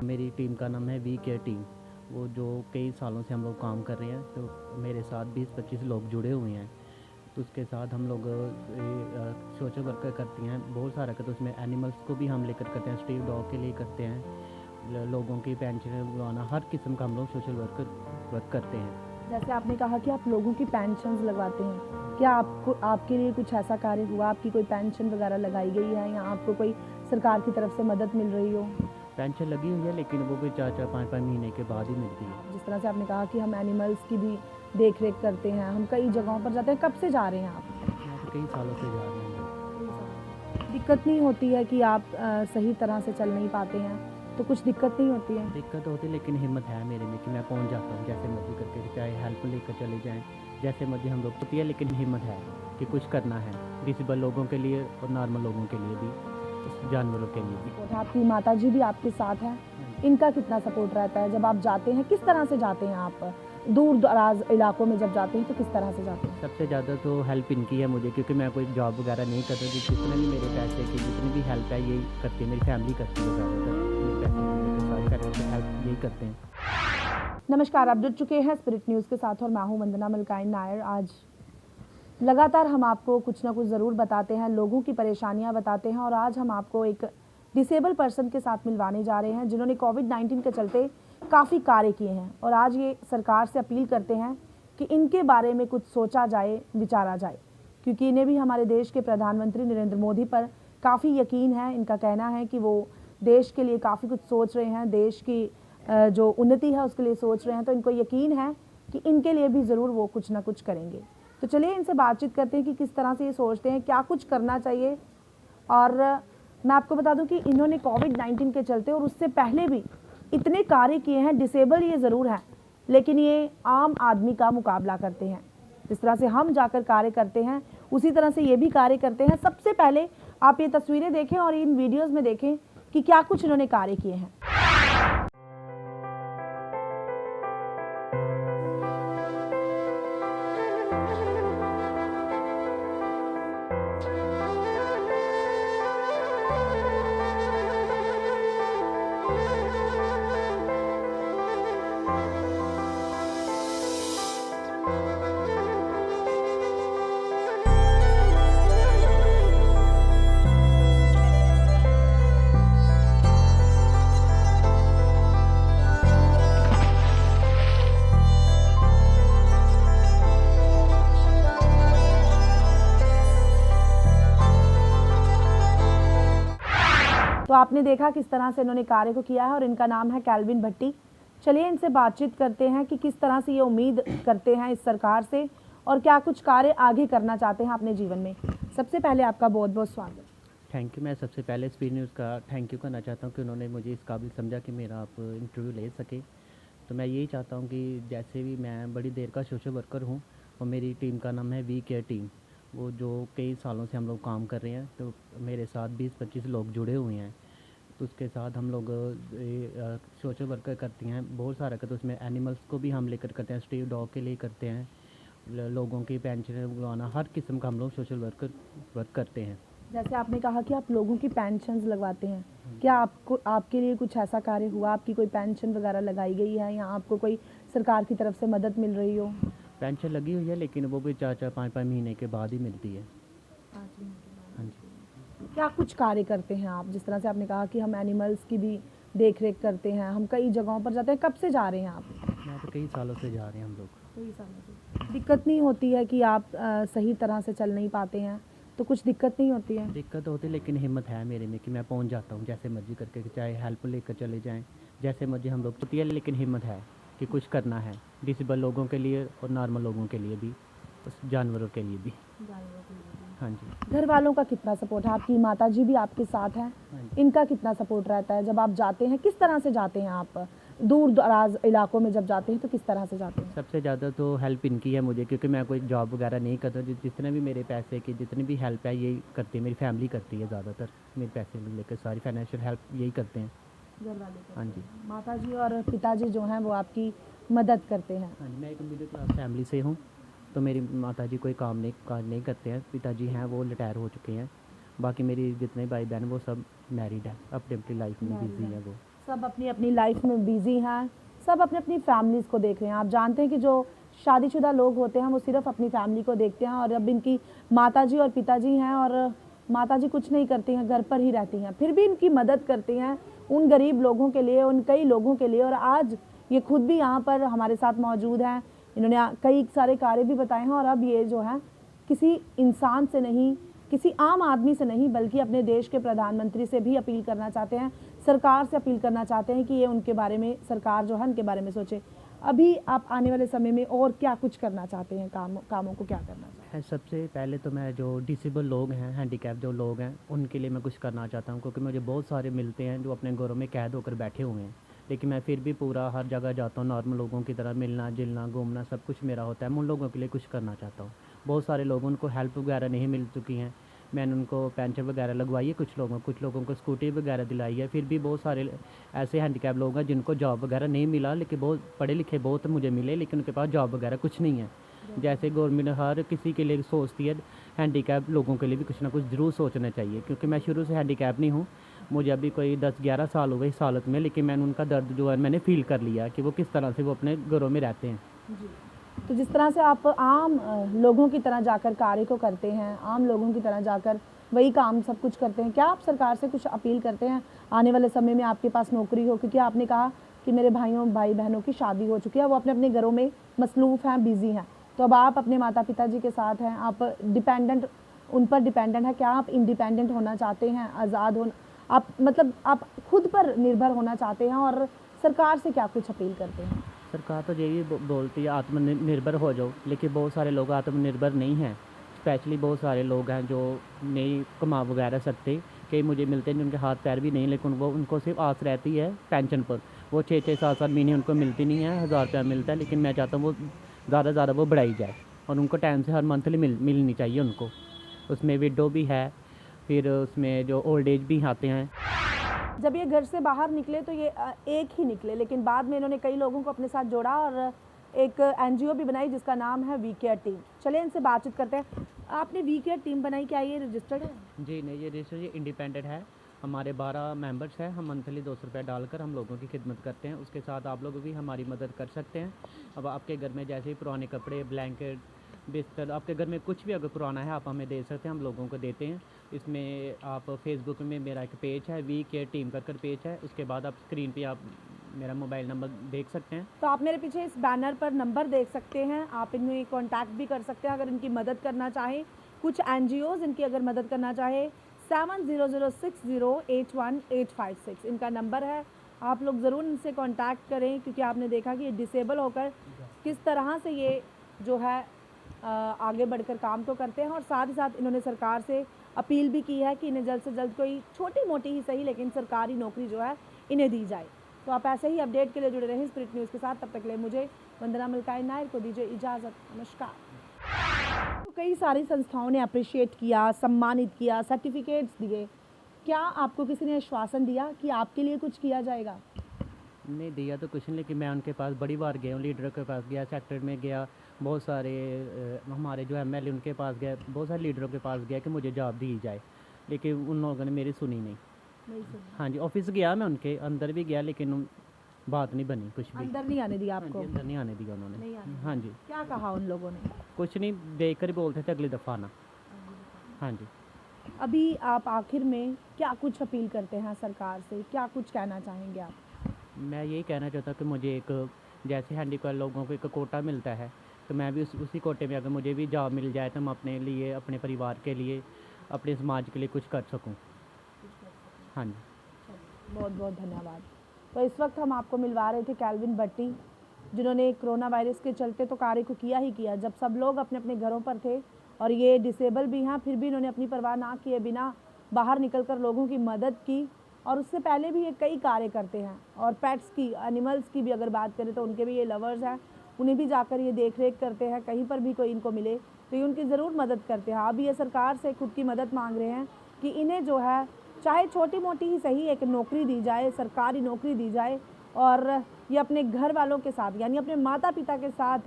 मेरी टीम का नाम है वी केयर टीम। वो जो कई सालों से हम लोग काम कर रहे हैं, तो मेरे साथ 20-25 लोग जुड़े हुए हैं। तो उसके साथ हम लोग सोशल वर्क करती हैं, बहुत सारा करते हैं। उसमें एनिमल्स को भी हम लेकर करते हैं, स्ट्रीट डॉग के लिए करते हैं, लोगों की पेंशन लगवाना, हर किस्म का हम लोग सोशल वर्क करते हैं। जैसे आपने कहा कि आप लोगों की पेंशन्स लगवाते हैं, क्या आपके लिए कुछ ऐसा कार्य हुआ, आपकी कोई पेंशन वगैरह लगाई गई है या आपको कोई सरकार की तरफ से मदद मिल रही हो? पेंशन लगी हुई है, लेकिन वो भी 4-4, 5-5 महीने के बाद ही मिलती है। जिस तरह से आपने कहा कि हम एनिमल्स की भी देख रेख करते हैं, हम कई जगहों पर जाते हैं। कब से जा रहे हैं आप? मैं तो कई सालों से जा रहे हैं। दिक्कत नहीं होती है कि आप सही तरह से चल नहीं पाते हैं, तो कुछ दिक्कत नहीं होती है? दिक्कत होती है, लेकिन हिम्मत है मेरे में कि मैं पहुंच जाता हूं जैसे मर्जी करके, चाहे हेल्प लेकर चले जाएं, जैसे मर्जी हम लोग होती है, लेकिन हिम्मत है कि कुछ करना है, डिसेबल लोगों के लिए और नॉर्मल लोगों के लिए भी, जानवरों के लिए भी। और आपकी माता जी भी आपके साथ हैं, इनका कितना सपोर्ट रहता है जब आप जाते हैं? किस तरह से जाते हैं आप? दूर दराज इलाकों में जब जाते हैं तो किस तरह से जाते हैं? सबसे ज़्यादा तो हेल्प इनकी है मुझे, क्योंकि मैं कोई जॉब वगैरह नहीं करता, तो जितने भी मेरे पैसे की जितनी भी हेल्प है यही करती है, मेरी फैमिली करती है ज़्यादातर। मेरे पैसे की लेकर सारी फाइनेंशियल हेल्प यही करते हैं। नमस्कार, आप जुड़ चुके हैं स्पिरिट न्यूज़ के साथ और मैं हूं वंदना मलकाइन नायर। आज लगातार हम आपको कुछ ना कुछ ज़रूर बताते हैं, लोगों की परेशानियां बताते हैं, और आज हम आपको एक डिसेबल पर्सन के साथ मिलवाने जा रहे हैं जिन्होंने कोविड-19 के चलते काफ़ी कार्य किए हैं, और आज ये सरकार से अपील करते हैं कि इनके बारे में कुछ सोचा जाए, विचारा जाए, क्योंकि इन्हें भी हमारे देश के प्रधानमंत्री नरेंद्र मोदी पर काफ़ी यकीन है। इनका कहना है कि वो देश के लिए काफ़ी कुछ सोच रहे हैं, देश की जो उन्नति है उसके लिए सोच रहे हैं, तो इनको यकीन है कि इनके लिए भी ज़रूर वो कुछ ना कुछ करेंगे। तो चलिए इनसे बातचीत करते हैं कि किस तरह से ये सोचते हैं, क्या कुछ करना चाहिए। और मैं आपको बता दूं कि इन्होंने कोविड-19 के चलते और उससे पहले भी इतने कार्य किए हैं। डिसेबल ये ज़रूर हैं, लेकिन ये आम आदमी का मुकाबला करते हैं। जिस तरह से हम जाकर कार्य करते हैं उसी तरह से ये भी कार्य करते हैं। सबसे पहले आप ये तस्वीरें देखें और इन वीडियोज़ में देखें कि क्या कुछ इन्होंने कार्य किए हैं। तो आपने देखा किस तरह से इन्होंने कार्य को किया है, और इनका नाम है कैल्विन भट्टी। चलिए इनसे बातचीत करते हैं कि किस तरह से ये उम्मीद करते हैं इस सरकार से और क्या कुछ कार्य आगे करना चाहते हैं अपने जीवन में। सबसे पहले आपका बहुत बहुत स्वागत। Thank you. मैं सबसे पहले स्पीड न्यूज़ का थैंक यू करना चाहता हूँ कि उन्होंने मुझे इस काबिल समझा कि मेरा आप इंटरव्यू ले सके। तो मैं यही चाहता हूँ कि जैसे भी मैं बड़ी देर का सोशल वर्कर हूँ, और मेरी टीम का नाम है वी केयर टीम। वो जो कई सालों से हम लोग काम कर रहे हैं, तो मेरे साथ 20-25 लोग जुड़े हुए हैं। तो उसके साथ हम लोग सोशल वर्क करती हैं, बहुत सारा करते हैं। उसमें एनिमल्स को भी हम लेकर करते हैं, स्ट्रीट डॉग के लिए करते हैं, लोगों की पेंशन लगवाना, हर किस्म का हम लोग सोशल वर्क करते हैं। जैसे आपने कहा कि आप लोगों की पेंशन्स लगवाते हैं, क्या आपके लिए कुछ ऐसा कार्य हुआ, आपकी कोई पेंशन वगैरह लगाई गई है या आपको कोई सरकार की तरफ से मदद मिल रही हो? पेंशन लगी हुई है, लेकिन वो भी 4-4, 5-5 महीने के बाद ही मिलती है। हाँ जी। क्या कुछ कार्य करते हैं आप? जिस तरह से आपने कहा कि हम एनिमल्स की भी देख रेख करते हैं, हम कई जगहों पर जाते हैं। कब से जा रहे हैं आप? मैं तो कई सालों से जा रहे हैं हम लोग। कई सालों से। दिक्कत नहीं होती है कि आप सही तरह से चल नहीं पाते हैं, तो कुछ दिक्कत नहीं होती है? दिक्कत होती है, लेकिन हिम्मत है मेरे में कि मैं पहुंच जाता हूं जैसे मर्जी करके, चाहे हेल्प लेकर चले जाएं, जैसे मर्जी हम लोग होती है, लेकिन हिम्मत है कि कुछ करना है, डिसेबल लोगों के लिए और नॉर्मल लोगों के लिए भी, जानवरों के लिए भी। हाँ जी। घर वालों का कितना सपोर्ट है? आपकी माता जी भी आपके साथ हैं, इनका कितना सपोर्ट रहता है जब आप जाते हैं? किस तरह से जाते हैं आप? दूर दराज इलाकों में जब जाते हैं तो किस तरह से जाते हैं? सबसे ज़्यादा तो हेल्प इनकी है मुझे, क्योंकि मैं कोई जॉब वगैरह नहीं करता, जितने भी मेरे पैसे की जितनी भी हेल्प है यही करती है, मेरी फैमिली करती है ज़्यादातर। मेरे पैसे लेकर सारी फाइनेंशियल हेल्प यही करते हैं। घर वाले? हाँ जी। माता जी और पिताजी जो हैं वो आपकी मदद करते हैं? हाँ जी, मैं एक मिडिल क्लास फैमिली से हूँ, तो मेरी माताजी कोई काज नहीं करते हैं। पिताजी हैं वो रिटायर हो चुके हैं। बाकी मेरी जितने भाई बहन वो सब मैरिड है, अपनी अपनी लाइफ में बिजी है वो। सब अपनी अपनी लाइफ में बिजी हैं, सब अपनी अपनी फैमिलीज़ को देख रहे हैं। आप जानते हैं कि जो शादीशुदा लोग होते हैं वो सिर्फ अपनी फैमिली को देखते हैं, और अब इनकी माताजी और पिताजी हैं, और माताजी कुछ नहीं करती हैं, घर पर ही रहती हैं, फिर भी इनकी मदद करती हैं उन गरीब लोगों के लिए, उन कई लोगों के लिए। और आज ये खुद भी यहाँ पर हमारे साथ मौजूद हैं। इन्होंने कई सारे कार्य भी बताए हैं, और अब ये जो है किसी इंसान से नहीं, किसी आम आदमी से नहीं, बल्कि अपने देश के प्रधानमंत्री से भी अपील करना चाहते हैं, सरकार से अपील करना चाहते हैं कि ये उनके बारे में, सरकार जो है उनके बारे में सोचे। अभी आप आने वाले समय में और क्या कुछ करना चाहते हैं, कामों को क्या करना चाहते है सबसे पहले तो मैं जो डिसेबल लोग हैं, हैंडीकैप जो लोग हैं, उनके लिए मैं कुछ करना चाहता हूँ, क्योंकि मुझे बहुत सारे मिलते हैं जो अपने घरों में कैद होकर बैठे हुए हैं, लेकिन मैं फिर भी पूरा हर जगह जाता हूँ, नॉर्मल लोगों की तरह मिलना जुलना घूमना सब कुछ मेरा होता है। मैं उन लोगों के लिए कुछ करना चाहता हूँ। बहुत सारे लोगों उनको हेल्प वगैरह नहीं मिल चुकी हैं, मैंने उनको पेंशन वगैरह लगवाई है, कुछ लोगों को स्कूटी वगैरह दिलाई है। फिर भी बहुत सारे ऐसे हैंडीकैप लोग हैं जिनको जॉब वगैरह नहीं मिला, लेकिन बहुत पढ़े लिखे बहुत मुझे मिले, लेकिन उनके पास जॉब वगैरह कुछ नहीं है। जैसे गवर्नमेंट हर किसी के लिए सोचती है, हैंडीकैप लोगों के लिए भी कुछ ना कुछ ज़रूर सोचना चाहिए, क्योंकि मैं शुरू से हैंडीकैप नहीं हूँ, मुझे अभी कोई 10-11 साल हुए इस हालत में, लेकिन मैंने उनका दर्द जो है मैंने फ़ील कर लिया कि वो किस तरह से वो अपने घरों में रहते हैं। हैं? तो जिस तरह से आप आम लोगों की तरह जाकर कार्य को करते हैं, आम लोगों की तरह जाकर वही काम सब कुछ करते हैं, क्या आप सरकार से कुछ अपील करते हैं आने वाले समय में आपके पास नौकरी हो? क्योंकि आपने कहा कि मेरे भाई बहनों की शादी हो चुकी है, वो अपने अपने घरों में मसरूफ़ हैं, बिजी हैं, तो अब आप अपने माता पिता जी के साथ हैं, आप डिपेंडेंट, उन पर डिपेंडेंट है। क्या आप इंडिपेंडेंट होना चाहते हैं, आज़ाद होना, आप मतलब आप खुद पर निर्भर होना चाहते हैं, और सरकार से क्या कुछ अपील करते हैं? सरकार तो यही बोलती है आत्मनिर्भर हो जाओ, लेकिन बहुत सारे लोग आत्मनिर्भर नहीं हैं। स्पेशली बहुत सारे लोग हैं जो नहीं कमा वगैरह सकते, कई मुझे मिलते हैं जिनके हाथ पैर भी नहीं, लेकिन वो उनको सिर्फ आस रहती है पेंशन पर। वो 6-6 7-7 महीने उनको मिलती नहीं है, 1000 रुपया मिलता है, लेकिन मैं चाहता हूँ वो ज़्यादा से ज़्यादा वो बढ़ाई जाए, और उनको टाइम से हर मंथली मिलनी चाहिए उनको। उसमें विडो भी है, फिर उसमें जो ओल्ड एज भी आते हैं। जब ये घर से बाहर निकले तो ये एक ही निकले, लेकिन बाद में इन्होंने कई लोगों को अपने साथ जोड़ा और एक एनजीओ भी बनाई जिसका नाम है वी केयर टीम। चलिए इनसे बातचीत करते हैं। आपने वी केयर टीम बनाई, क्या ये रजिस्टर्ड है? जी नहीं, ये रजिस्टर ये इंडिपेंडेंट है। हमारे 12 मेंबर्स हैं, हम मंथली 200 रुपये डालकर हम लोगों की खिदमत करते हैं। उसके साथ आप लोग भी हमारी मदद कर सकते हैं। अब आपके घर में जैसे ही पुराने कपड़े, ब्लैंकेट, बिस्तर, आपके घर में कुछ भी अगर पुराना है आप हमें दे सकते हैं, हम लोगों को देते हैं। इसमें आप फेसबुक में मेरा एक पेज है, वी केयर टीम का पेज है, उसके बाद आप स्क्रीन पे आप मेरा मोबाइल नंबर देख सकते हैं। तो आप मेरे पीछे इस बैनर पर नंबर देख सकते हैं, आप इनमें कांटेक्ट भी कर सकते हैं अगर इनकी मदद करना चाहें। कुछ एनजीओज़ इनकी अगर मदद करना चाहे 7006081856 इनका नंबर है। आप लोग ज़रूर इनसे कांटेक्ट करें, क्योंकि आपने देखा कि ये डिसेबल होकर किस तरह से ये जो है आगे बढ़कर काम तो करते हैं, और साथ ही साथ इन्होंने सरकार से अपील भी की है कि इन्हें जल्द से जल्द कोई छोटी मोटी ही सही लेकिन सरकारी नौकरी जो है इन्हें दी जाए। तो आप ऐसे ही अपडेट के लिए जुड़े रहें स्पिरिट न्यूज़ के साथ। तब तक के लिए मुझे वंदना मलकाई नायर को दीजिए इजाज़त। नमस्कार। तो कई सारी संस्थाओं ने अप्रिशिएट किया, सम्मानित किया, सर्टिफिकेट्स दिए, क्या आपको किसी ने आश्वासन दिया कि आपके लिए कुछ किया जाएगा? नहीं दिया तो कुछ नहीं, लेकिन मैं उनके पास बड़ी बार गया हूँ, लीडर के पास गया, सेक्टर में गया, बहुत सारे हमारे जो एमएलए उनके पास गया, बहुत सारे लीडरों के पास गया कि मुझे जॉब दी जाए, लेकिन उन लोगों ने मेरी सुनी नहीं। हाँ जी, ऑफिस गया मैं उनके अंदर भी गया, लेकिन बात नहीं बनी कुछ भी। अंदर नहीं आने दिया हाँ जी, आपको? अंदर नहीं आने दिया उन्होंने। नहीं आने हाँ जी, क्या कहा उन लोगों ने? कुछ नहीं, देख कर ही बोलते थे अगली दफ़ा आना। हाँ जी। अभी आप आखिर में क्या कुछ अपील करते हैं सरकार से, क्या कुछ कहना चाहेंगे आप? मैं यही कहना चाहता हूँ कि मुझे एक जैसे हैंडीकैप लोगों को एक कोटा मिलता है, तो मैं भी उसी कोटे में अगर मुझे भी जॉब मिल जाए तो मैं अपने लिए, अपने परिवार के लिए, अपने समाज के लिए कुछ कर सकूँ। हाँ जी। बहुत बहुत धन्यवाद। तो इस वक्त हम आपको मिलवा रहे थे कैल्विन भट्टी, जिन्होंने कोरोना वायरस के चलते तो कार्य को किया ही किया, जब सब लोग अपने अपने घरों पर थे और ये डिसेबल भी हैं, फिर भी इन्होंने अपनी परवाह ना किए बिना बाहर निकलकर लोगों की मदद की। और उससे पहले भी ये कई कार्य करते हैं, और पेट्स की, एनिमल्स की भी अगर बात करें तो उनके भी ये लवर्स हैं, उन्हें भी जाकर ये देख रेख करते हैं, कहीं पर भी कोई इनको मिले तो ये उनकी ज़रूर मदद करते हैं। अब ये सरकार से खुद की मदद मांग रहे हैं कि इन्हें जो है चाहे छोटी मोटी ही सही एक नौकरी दी जाए, सरकारी नौकरी दी जाए, और ये अपने घर वालों के साथ यानी अपने माता पिता के साथ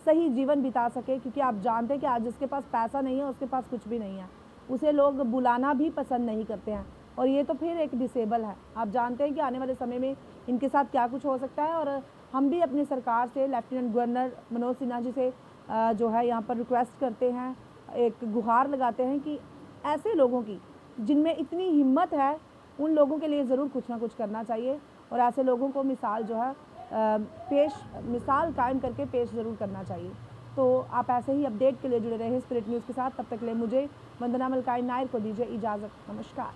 सही जीवन बिता सके। क्योंकि आप जानते हैं कि आज जिसके पास पैसा नहीं है उसके पास कुछ भी नहीं है, उसे लोग बुलाना भी पसंद नहीं करते हैं। और ये तो फिर एक डिसेबल है। आप जानते हैं कि आने वाले समय में इनके साथ क्या कुछ हो सकता है। और हम भी अपनी सरकार से, लेफ्टिनेंट गवर्नर मनोज सिन्हा जी से जो है यहाँ पर रिक्वेस्ट करते हैं, एक गुहार लगाते हैं कि ऐसे लोगों की जिनमें इतनी हिम्मत है, उन लोगों के लिए ज़रूर कुछ ना कुछ करना चाहिए और ऐसे लोगों को मिसाल जो है मिसाल कायम करके पेश ज़रूर करना चाहिए। तो आप ऐसे ही अपडेट के लिए जुड़े रहे स्पिरिट न्यूज़ के साथ। तब तक के लिए मुझे वंदना मलकाई नायर को दीजिए इजाज़त। नमस्कार।